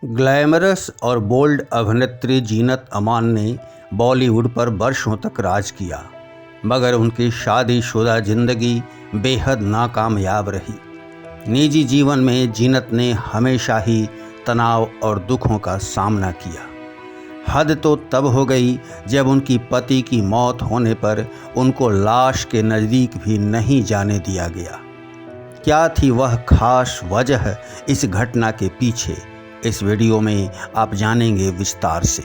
Glamorous और bold अभिनेत्री जीनत अमान ने बॉलीवुड पर वर्षों तक राज किया, मगर उनकी शादीशुदा जिंदगी बेहद नाकामयाब रही। निजी जीवन में जीनत ने हमेशा ही तनाव और दुखों का सामना किया। हद तो तब हो गई जब उनकी पति की मौत होने पर उनको लाश के नज़दीक भी नहीं जाने दिया गया। क्या थी वह खास वजह इस घटना के पीछे, इस वीडियो में आप जानेंगे विस्तार से।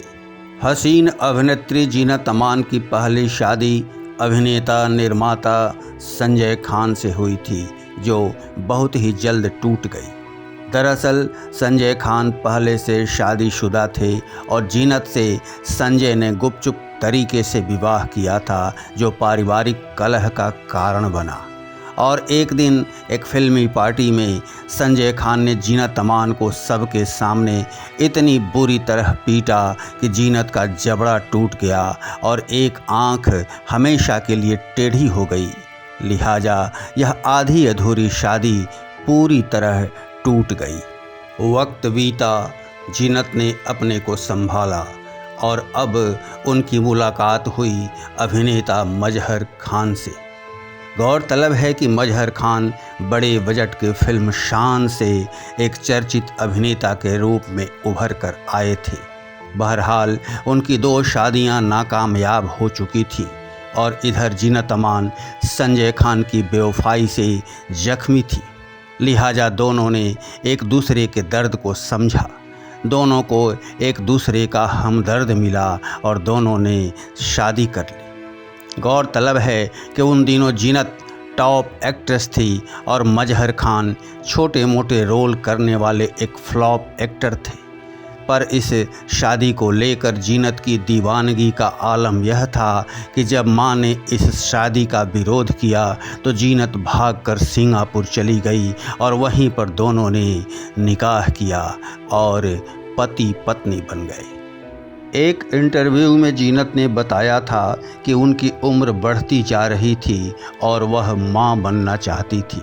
हसीन अभिनेत्री जीनत अमान की पहली शादी अभिनेता निर्माता संजय खान से हुई थी, जो बहुत ही जल्द टूट गई। दरअसल संजय खान पहले से शादीशुदा थे और जीनत से संजय ने गुपचुप तरीके से विवाह किया था, जो पारिवारिक कलह का कारण बना। और एक दिन एक फिल्मी पार्टी में संजय खान ने जीनत अमान को सबके सामने इतनी बुरी तरह पीटा कि जीनत का जबड़ा टूट गया और एक आंख हमेशा के लिए टेढ़ी हो गई। लिहाजा यह आधी अधूरी शादी पूरी तरह टूट गई। वक्त बीता, जीनत ने अपने को संभाला और अब उनकी मुलाकात हुई अभिनेता मजहर खान से। गौरतलब है कि मजहर खान बड़े बजट के फिल्म शान से एक चर्चित अभिनेता के रूप में उभर कर आए थे। बहरहाल उनकी 2 शादियां नाकामयाब हो चुकी थीं और इधर जीनत अमान संजय खान की बेवफाई से जख्मी थी। लिहाजा दोनों ने एक दूसरे के दर्द को समझा, दोनों को एक दूसरे का हमदर्द मिला और दोनों ने शादी कर ली। गौरतलब है कि उन दिनों जीनत टॉप एक्ट्रेस थी और मजहर खान छोटे मोटे रोल करने वाले एक फ्लॉप एक्टर थे। पर इस शादी को लेकर जीनत की दीवानगी का आलम यह था कि जब मां ने इस शादी का विरोध किया तो जीनत भागकर सिंगापुर चली गई और वहीं पर दोनों ने निकाह किया और पति पत्नी बन गए। एक इंटरव्यू में जीनत ने बताया था कि उनकी उम्र बढ़ती जा रही थी और वह मां बनना चाहती थी।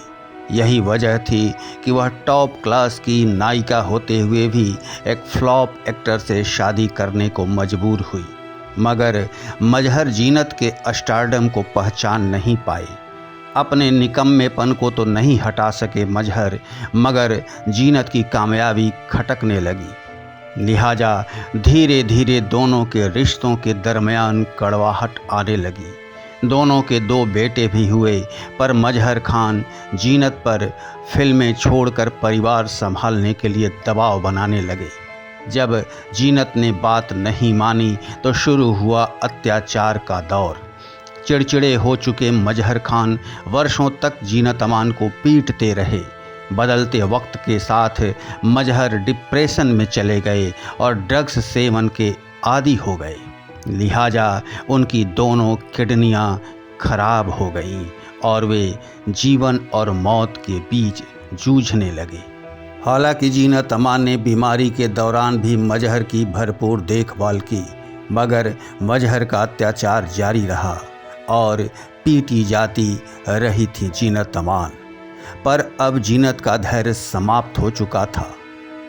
यही वजह थी कि वह टॉप क्लास की नायिका होते हुए भी एक फ्लॉप एक्टर से शादी करने को मजबूर हुई। मगर मजहर जीनत के स्टारडम को पहचान नहीं पाए। अपने निकम्मेपन को तो नहीं हटा सके मजहर, मगर जीनत की कामयाबी खटकने लगी। लिहाजा धीरे धीरे दोनों के रिश्तों के दरमियान कड़वाहट आने लगी। दोनों के 2 बेटे भी हुए, पर मजहर खान जीनत पर फिल्में छोड़कर परिवार संभालने के लिए दबाव बनाने लगे। जब जीनत ने बात नहीं मानी तो शुरू हुआ अत्याचार का दौर। चिड़चिड़े हो चुके मजहर खान वर्षों तक जीनत अमान को पीटते रहे। बदलते वक्त के साथ मजहर डिप्रेशन में चले गए और ड्रग्स सेवन के आदी हो गए। लिहाजा उनकी दोनों किडनियां खराब हो गईं और वे जीवन और मौत के बीच जूझने लगे। हालांकि जीनत अमान ने बीमारी के दौरान भी मजहर की भरपूर देखभाल की, मगर मजहर का अत्याचार जारी रहा और पीटी जाती रही थी जीनत अमान। पर अब जीनत का धैर्य समाप्त हो चुका था।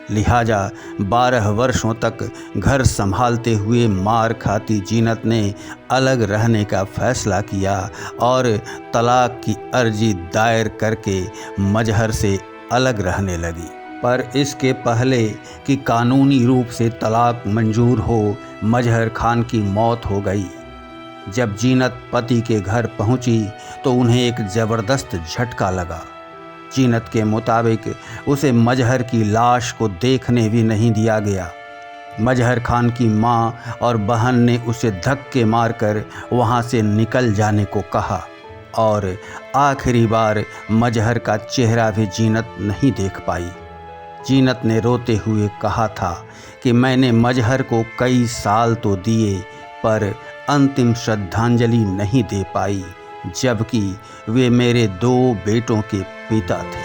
लिहाजा 12 वर्षों तक घर संभालते हुए मार खाती जीनत ने अलग रहने का फैसला किया और तलाक की अर्जी दायर करके मजहर से अलग रहने लगी। पर इसके पहले कि कानूनी रूप से तलाक मंजूर हो, मजहर खान की मौत हो गई। जब जीनत पति के घर पहुंची तो उन्हें एक ज़बरदस्त झटका लगा। जीनत के मुताबिक उसे मजहर की लाश को देखने भी नहीं दिया गया। मजहर खान की मां और बहन ने उसे धक्के मारकर वहां से निकल जाने को कहा और आखिरी बार मजहर का चेहरा भी जीनत नहीं देख पाई। जीनत ने रोते हुए कहा था कि मैंने मजहर को कई साल तो दिए, पर अंतिम श्रद्धांजलि नहीं दे पाई, जबकि वे मेरे 2 बेटों के पिता थे।